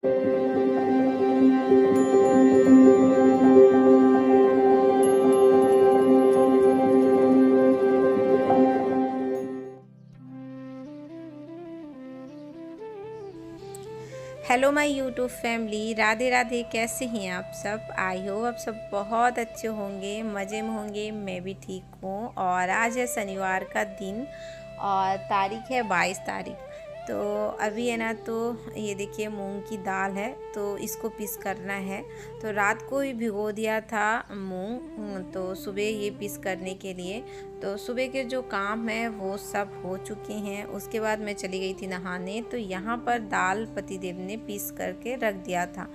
Hello my YouTube family, Radhe Radhe. कैसे हैं आप सब? आई होप आप सब बहुत अच्छे होंगे, मज़े में होंगे। मैं भी ठीक हूँ। और आज है शनिवार का दिन और तारीख है 22 तारीख। तो अभी है ना, तो ये देखिए मूंग की दाल है, तो इसको पीस करना है। तो रात को ही भिगो दिया था मूंग, तो सुबह ये पीस करने के लिए। तो सुबह के जो काम है वो सब हो चुके हैं। उसके बाद मैं चली गई थी नहाने, तो यहाँ पर दाल पतिदेव ने पीस करके रख दिया था।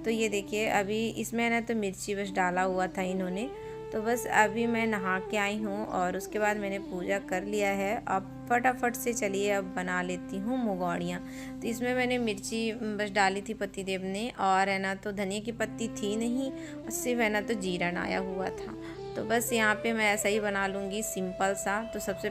तो ये देखिए अभी इसमें ना तो मिर्ची बस डाला हुआ था इन्होंने। तो बस अभी मैं नहा के आई हूँ और उसके बाद मैंने पूजा कर लिया है। अब फटाफट से चलिए अब बना लेती हूँ मुगौड़ियाँ। तो इसमें मैंने मिर्ची बस डाली थी पतिदेव ने, और है ना तो धनिया की पत्ती थी नहीं, सिर्फ है ना तो जीरा डाया हुआ था। तो बस यहाँ पे मैं ऐसा ही बना लूँगी सिंपल सा। तो सबसे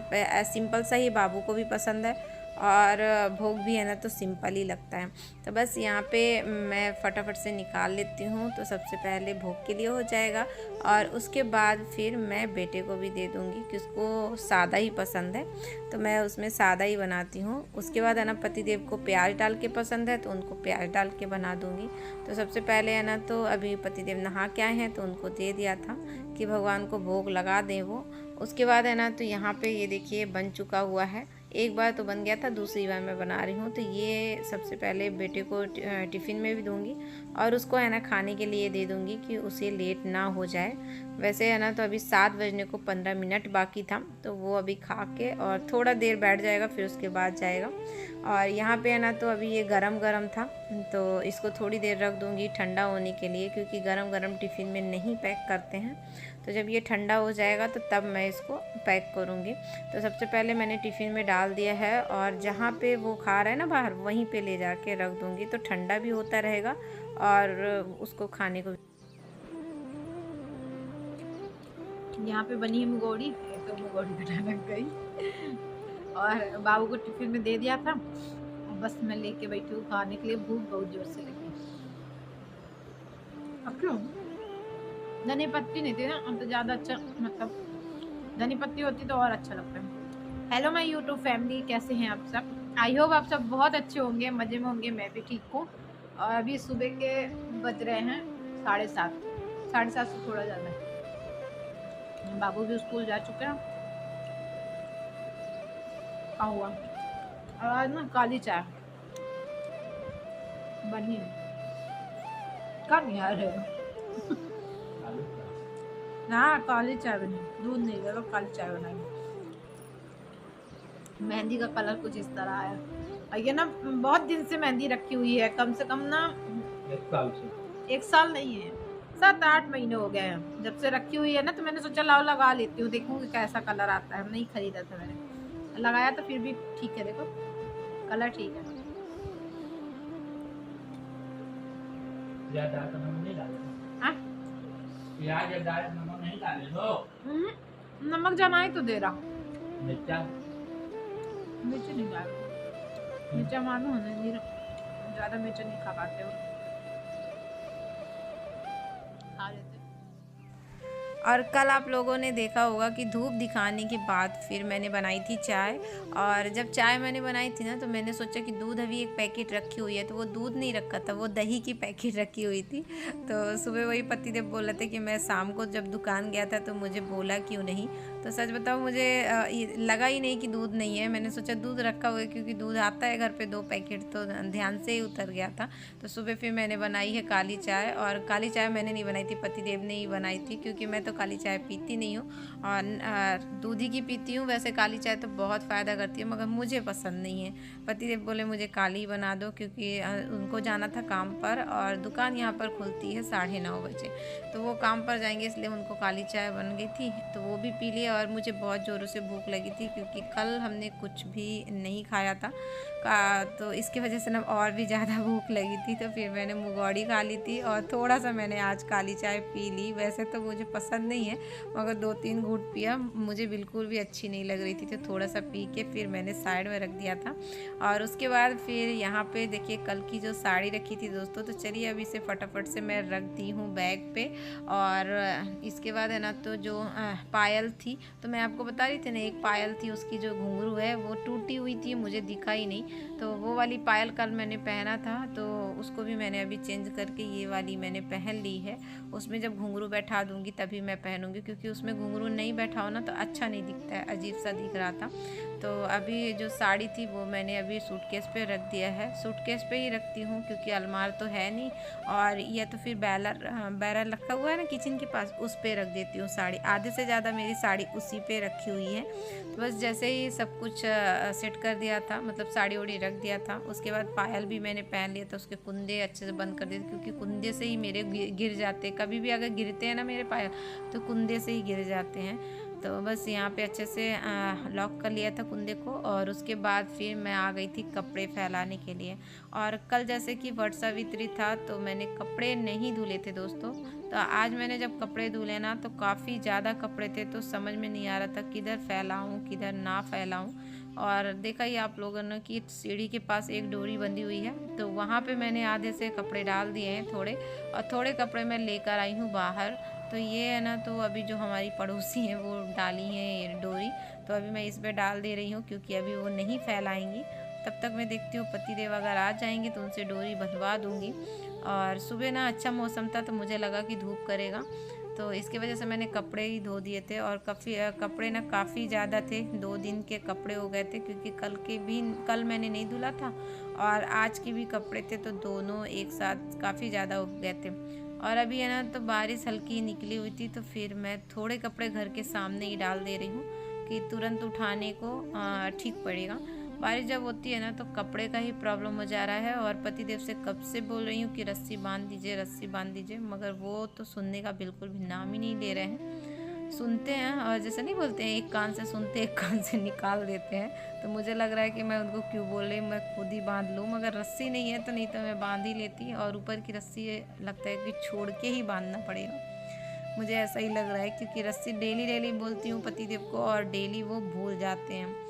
सिंपल सा ही बाबू को भी पसंद है, और भोग भी है ना तो सिंपल ही लगता है। तो बस यहाँ पे मैं फटाफट से निकाल लेती हूँ, तो सबसे पहले भोग के लिए हो जाएगा। और उसके बाद फिर मैं बेटे को भी दे दूँगी कि उसको सादा ही पसंद है, तो मैं उसमें सादा ही बनाती हूँ। उसके बाद है ना पतिदेव को प्याज डाल के पसंद है, तो उनको प्याज डाल के बना दूँगी। तो सबसे पहले है ना तो अभी पतिदेव नहा के आए हैं, तो उनको दे दिया था कि भगवान को भोग लगा दें वो। उसके बाद है ना तो यहाँ पे ये देखिए बन चुका हुआ है। एक बार तो बन गया था, दूसरी बार मैं बना रही हूँ। तो ये सबसे पहले बेटे को टिफ़िन में भी दूँगी, और उसको है ना खाने के लिए दे दूँगी कि उसे लेट ना हो जाए। वैसे है ना तो अभी 7 बजने को 15 मिनट बाकी था, तो वो अभी खा के और थोड़ा देर बैठ जाएगा, फिर उसके बाद जाएगा। और यहाँ पे है ना तो अभी ये गरम गरम था, तो इसको थोड़ी देर रख दूँगी ठंडा होने के लिए, क्योंकि गरम गरम टिफ़िन में नहीं पैक करते हैं। तो जब ये ठंडा हो जाएगा तो तब मैं इसको पैक करूँगी। तो सबसे पहले मैंने टिफ़िन में डाल दिया है, और जहाँ पे वो खा रहा है ना बाहर, वहीं पे ले जाके रख दूँगी, तो ठंडा भी होता रहेगा और उसको खाने को। यहाँ पे बनी है मुगौड़ी, तो मुगौड़ी बनाने गई और बाबू को टिफिन में दे दिया था। बस मैं लेके बैठी हूँ खाने के लिए, भूख बहुत जोर से लगी। अब क्यों धनी पत्ती नहीं थी ना, अब तो ज्यादा अच्छा, मतलब धनी पत्ती होती तो और अच्छा लगता है। हेलो माय यूट्यूब फैमिली, कैसे हैं आप सब? आई होप आप सब बहुत अच्छे होंगे, मजे में होंगे। मैं भी ठीक हूँ। और अभी सुबह के बज रहे हैं 7:30, 7:30 से थोड़ा ज्यादा है। बाबू भी स्कूल जा चुके हैं। क्या हुआ? और आज ना काली चाय बनी है। कम यार है ना, काली चाय बनी, दूध नहीं लगा, काली चाय बनाई। मेहंदी का कलर कुछ इस तरह है, और ये ना बहुत दिन से मेहंदी रखी हुई है, कम से कम ना 1 साल से। 1 साल नहीं है, 7-8 महीने हो गए हैं जब से रखी हुई है ना। तो मैंने सोचा लाओ लगा लेती हूँ, देखूंगी कैसा कलर आता है। नहीं खरीदा था मैंने, लगाया तो फिर भी ठीक है, देखो कलर ठीक है। हाँ? नमक जमाई तो दे रहा, मिर्च नहीं डाल, मिर्चा मानो होने नहीं, ज्यादा मिर्च नहीं खा पाते हो, खा लेते। और कल आप लोगों ने देखा होगा कि धूप दिखाने के बाद फिर मैंने बनाई थी चाय। और जब चाय मैंने बनाई थी ना, तो मैंने सोचा कि दूध अभी एक पैकेट रखी हुई है, तो वो दूध नहीं रखा था, वो दही की पैकेट रखी हुई थी। तो सुबह वही पतिदेव बोल रहे थे कि मैं शाम को जब दुकान गया था तो मुझे बोला क्यों नहीं। तो सच बताओ मुझे लगा ही नहीं कि दूध नहीं है। मैंने सोचा दूध रखा हुआ है, क्योंकि दूध आता है घर पे 2 पैकेट, तो ध्यान से ही उतर गया था। तो सुबह फिर मैंने बनाई है काली चाय, और काली चाय मैंने नहीं बनाई थी, पतिदेव ने ही बनाई थी, क्योंकि मैं तो काली चाय पीती नहीं हूँ, और दूध ही की पीती हूँ। वैसे काली चाय तो बहुत फ़ायदा करती है, मगर मुझे पसंद नहीं है। पतिदेव बोले मुझे काली बना दो, क्योंकि उनको जाना था काम पर, और दुकान यहाँ पर खुलती है 9:30 बजे, तो वो काम पर जाएंगे, इसलिए उनको काली चाय बन गई थी, तो वो भी पी लिया। और मुझे बहुत ज़ोरों से भूख लगी थी क्योंकि कल हमने कुछ भी नहीं खाया था तो इसकी वजह से ना और भी ज़्यादा भूख लगी थी। तो फिर मैंने मुगौड़ी खा ली थी और थोड़ा सा मैंने आज काली चाय पी ली। वैसे तो मुझे पसंद नहीं है मगर 2-3 घूंट पिया, मुझे बिल्कुल भी अच्छी नहीं लग रही थी तो थोड़ा सा पी के फिर मैंने साइड में रख दिया था। और उसके बाद फिर यहाँ पे देखिए कल की जो साड़ी रखी थी दोस्तों, तो चलिए अभी इसे फटाफट से मैं रख दी हूँ बैग पे। और इसके बाद है ना तो जो पायल थी, तो मैं आपको बता रही थी ना एक पायल थी उसकी जो घुंघरू है वो टूटी हुई थी, मुझे दिखा ही नहीं। तो वो वाली पायल कल मैंने पहना था तो उसको भी मैंने अभी चेंज करके ये वाली मैंने पहन ली है। उसमें जब घुंघरू बैठा दूंगी तभी मैं पहनूंगी, क्योंकि उसमें घुंघरू नहीं बैठा हो ना तो अच्छा नहीं दिखता है, अजीब सा दिख रहा था। तो अभी जो साड़ी थी वो मैंने अभी सूटकेस पे रख दिया है। सूटकेस पे ही रखती हूँ क्योंकि अलमार तो है नहीं, और या तो फिर बैरल रखा हुआ है ना किचन के पास, उस पे रख देती हूँ साड़ी। आधे से ज़्यादा मेरी साड़ी उसी पे रखी हुई है। तो बस जैसे ही सब कुछ सेट कर दिया था, मतलब साड़ी उड़ी रख दिया था, उसके बाद पायल भी मैंने पहन लिया था। उसके कुंदे अच्छे से बंद कर दिए क्योंकि कुंदे से ही मेरे गिर जाते, कभी भी अगर गिरते हैं ना मेरे पायल तो कुंदे से ही गिर जाते हैं। तो बस यहाँ पे अच्छे से लॉक कर लिया था कुंदे को, और उसके बाद फिर मैं आ गई थी कपड़े फैलाने के लिए। और कल जैसे कि वट सावित्री था तो मैंने कपड़े नहीं धुले थे दोस्तों। तो आज मैंने जब कपड़े धुले ना तो काफ़ी ज़्यादा कपड़े थे, तो समझ में नहीं आ रहा था किधर फैलाऊँ किधर ना फैलाऊँ। और देखा ही आप लोगों ने कि सीढ़ी के पास एक डोरी बंधी हुई है, तो वहाँ पे मैंने आधे से कपड़े डाल दिए हैं थोड़े, और थोड़े कपड़े मैं लेकर आई हूँ बाहर। तो ये है ना, तो अभी जो हमारी पड़ोसी हैं वो डाली है ये डोरी, तो अभी मैं इस पर डाल दे रही हूँ क्योंकि अभी वो नहीं फैलाएंगी। तब तक मैं देखती हूँ पतिदेव अगर आ जाएंगे तो उनसे डोरी बंधवा दूँगी। और सुबह ना अच्छा मौसम था तो मुझे लगा कि धूप करेगा, तो इसकी वजह से मैंने कपड़े ही धो दिए थे। और कपड़े ना काफ़ी ज़्यादा थे, 2 दिन के कपड़े हो गए थे क्योंकि कल मैंने नहीं धुला था और आज के भी कपड़े थे, तो दोनों एक साथ काफ़ी ज़्यादा हो गए थे। और अभी है ना तो बारिश हल्की निकली हुई थी, तो फिर मैं थोड़े कपड़े घर के सामने ही डाल दे रही हूँ कि तुरंत उठाने को ठीक पड़ेगा। बारिश जब होती है ना तो कपड़े का ही प्रॉब्लम हो जा रहा है। और पतिदेव से कब से बोल रही हूँ कि रस्सी बांध दीजिए रस्सी बांध दीजिए, मगर वो तो सुनने का बिल्कुल भी नाम ही नहीं ले रहे हैं। सुनते हैं और जैसे नहीं बोलते हैं एक कान से सुनते एक कान से निकाल देते हैं, तो मुझे लग रहा है कि मैं उनको क्यों बोल रही, मैं खुद ही बांध लूँ। मगर रस्सी नहीं है तो नहीं तो मैं बांध ही लेती, और ऊपर की रस्सी लगता है कि छोड़ के ही बांधना पड़ेगा, मुझे ऐसा ही लग रहा है क्योंकि रस्सी डेली डेली बोलती हूँ पतिदेव को और डेली वो भूल जाते हैं।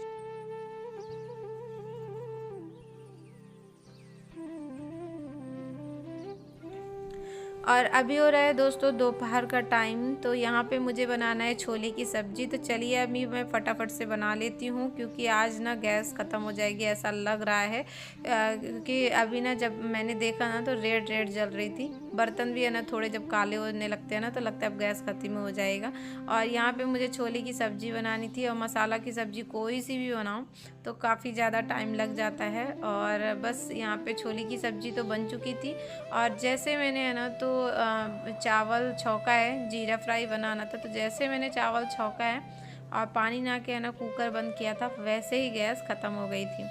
और अभी हो रहा है दोस्तों दोपहर का टाइम, तो यहाँ पे मुझे बनाना है छोले की सब्ज़ी। तो चलिए अभी मैं फटाफट से बना लेती हूँ क्योंकि आज ना गैस ख़त्म हो जाएगी ऐसा लग रहा है। क्योंकि अभी ना जब मैंने देखा ना तो रेड रेड जल रही थी, बर्तन भी है ना थोड़े जब काले होने लगते हैं ना तो लगता है अब गैस ख़त्म हो जाएगा। और यहाँ पर मुझे छोले की सब्ज़ी बनानी थी, और मसाला की सब्ज़ी कोई सी भी बनाऊँ तो काफ़ी ज़्यादा टाइम लग जाता है। और बस यहाँ पे छोले की सब्ज़ी तो बन चुकी थी, और जैसे मैंने है ना तो चावल छौंका है, जीरा फ्राई बनाना था, तो जैसे मैंने चावल छौंका है और पानी ना के है ना कुकर बंद किया था, वैसे ही गैस ख़त्म हो गई थी।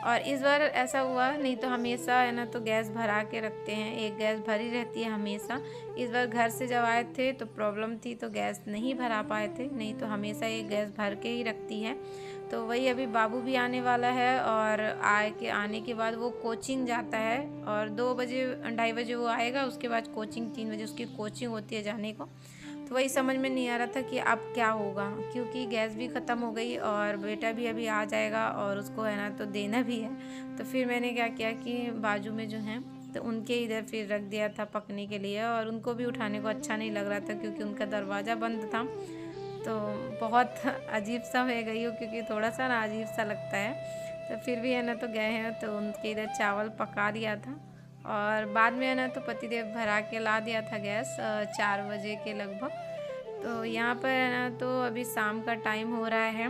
और इस बार ऐसा हुआ, नहीं तो हमेशा है ना तो गैस भरा के रखते हैं, एक गैस भरी रहती है हमेशा। इस बार घर से जब आए थे तो प्रॉब्लम थी तो गैस नहीं भरा पाए थे, नहीं तो हमेशा एक गैस भर के ही रखती है। तो वही अभी बाबू भी आने वाला है, और आने के बाद वो कोचिंग जाता है, और 2 बजे 2:30 बजे वो आएगा, उसके बाद कोचिंग 3 बजे उसकी कोचिंग होती है जाने को। तो वही समझ में नहीं आ रहा था कि अब क्या होगा, क्योंकि गैस भी ख़त्म हो गई और बेटा भी अभी आ जाएगा और उसको है ना तो देना भी है। तो फिर मैंने क्या किया कि बाजू में जो हैं तो उनके इधर फिर रख दिया था पकने के लिए, और उनको भी उठाने को अच्छा नहीं लग रहा था क्योंकि उनका दरवाज़ा बंद था। तो बहुत अजीब सा हो गई हो क्योंकि थोड़ा सा ना अजीब सा लगता है। तो फिर भी है ना तो गए हैं तो उनके इधर चावल पका दिया था, और बाद में है ना तो पतिदेव भरा के ला दिया था गैस 4 बजे के लगभग। तो यहाँ पर है ना तो अभी शाम का टाइम हो रहा है,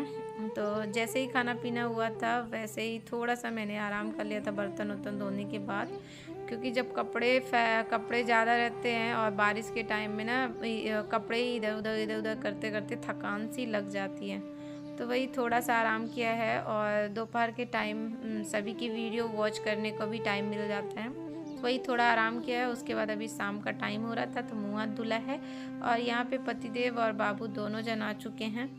तो जैसे ही खाना पीना हुआ था वैसे ही थोड़ा सा मैंने आराम कर लिया था बर्तन वर्तन धोने के बाद, क्योंकि जब कपड़े ज़्यादा रहते हैं और बारिश के टाइम में ना कपड़े ही इधर उधर करते करते थकान सी लग जाती है। तो वही थोड़ा सा आराम किया है, और दोपहर के टाइम सभी की वीडियो वॉच करने को भी टाइम मिल जाता है, तो वही थोड़ा आराम किया है। उसके बाद अभी शाम का टाइम हो रहा था तो मुँह हाथ धुला है, और यहाँ पे पतिदेव और बाबू दोनों जन आ चुके हैं।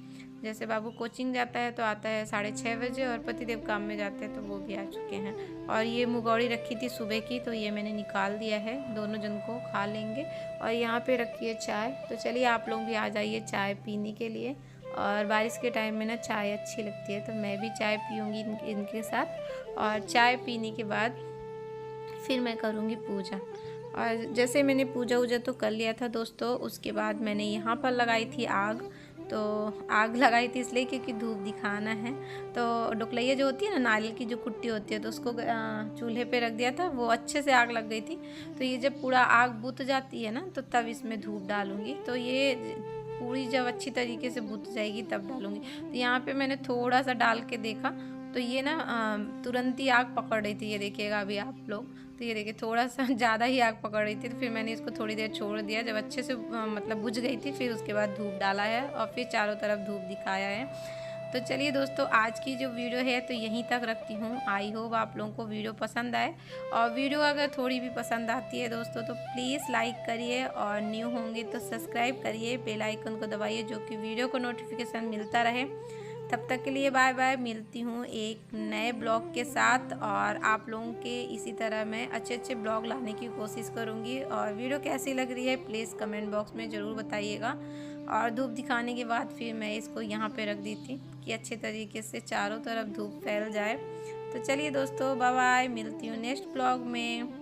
जैसे बाबू कोचिंग जाता है तो आता है 6:30 बजे, और पतिदेव काम में जाते हैं तो वो भी आ चुके हैं। और ये मुगौड़ी रखी थी सुबह की, तो ये मैंने निकाल दिया है, दोनों जन को खा लेंगे। और यहाँ पे रखी है चाय, तो चलिए आप लोग भी आ जाइए चाय पीने के लिए। और बारिश के टाइम में ना चाय अच्छी लगती है, तो मैं भी चाय पीऊँगी इनके साथ। और चाय पीने के बाद फिर मैं करूँगी पूजा। और जैसे मैंने पूजा वूजा तो कर लिया था दोस्तों, उसके बाद मैंने यहाँ पर लगाई थी आग। तो आग लगाई थी इसलिए क्योंकि धूप दिखाना है। तो डोकलैया जो होती है ना, नारियल की जो कुट्टी होती है, तो उसको चूल्हे पे रख दिया था, वो अच्छे से आग लग गई थी। तो ये जब पूरा आग बुझ जाती है ना, तो तब इसमें धूप डालूँगी। तो ये पूरी जब अच्छी तरीके से बुझ जाएगी तब डालूँगी। तो यहाँ पे मैंने थोड़ा सा डाल के देखा, तो ये ना तुरंत ही आग पकड़ रही थी, ये देखिएगा अभी आप लोग। तो ये देखिए थोड़ा सा ज़्यादा ही आग पकड़ रही थी, तो फिर मैंने इसको थोड़ी देर छोड़ दिया। जब अच्छे से मतलब बुझ गई थी, फिर उसके बाद धूप डाला है और फिर चारों तरफ धूप दिखाया है। तो चलिए दोस्तों, आज की जो वीडियो है तो यहीं तक रखती हूँ। आई होप आप लोगों को वीडियो पसंद आए, और वीडियो अगर थोड़ी भी पसंद आती है दोस्तों तो प्लीज़ लाइक करिए, और न्यू होंगे तो सब्सक्राइब करिए, बेल आइकन को दबाइए, जो कि वीडियो को नोटिफिकेशन मिलता रहे। तब तक के लिए बाय बाय, मिलती हूँ एक नए ब्लॉग के साथ। और आप लोगों के इसी तरह मैं अच्छे अच्छे ब्लॉग लाने की कोशिश करूँगी। और वीडियो कैसी लग रही है प्लीज़ कमेंट बॉक्स में ज़रूर बताइएगा। और धूप दिखाने के बाद फिर मैं इसको यहाँ पे रख दी थी कि अच्छे तरीके से चारों तरफ धूप फैल जाए। तो चलिए दोस्तों, बाय बाय, मिलती हूँ नेक्स्ट ब्लॉग में।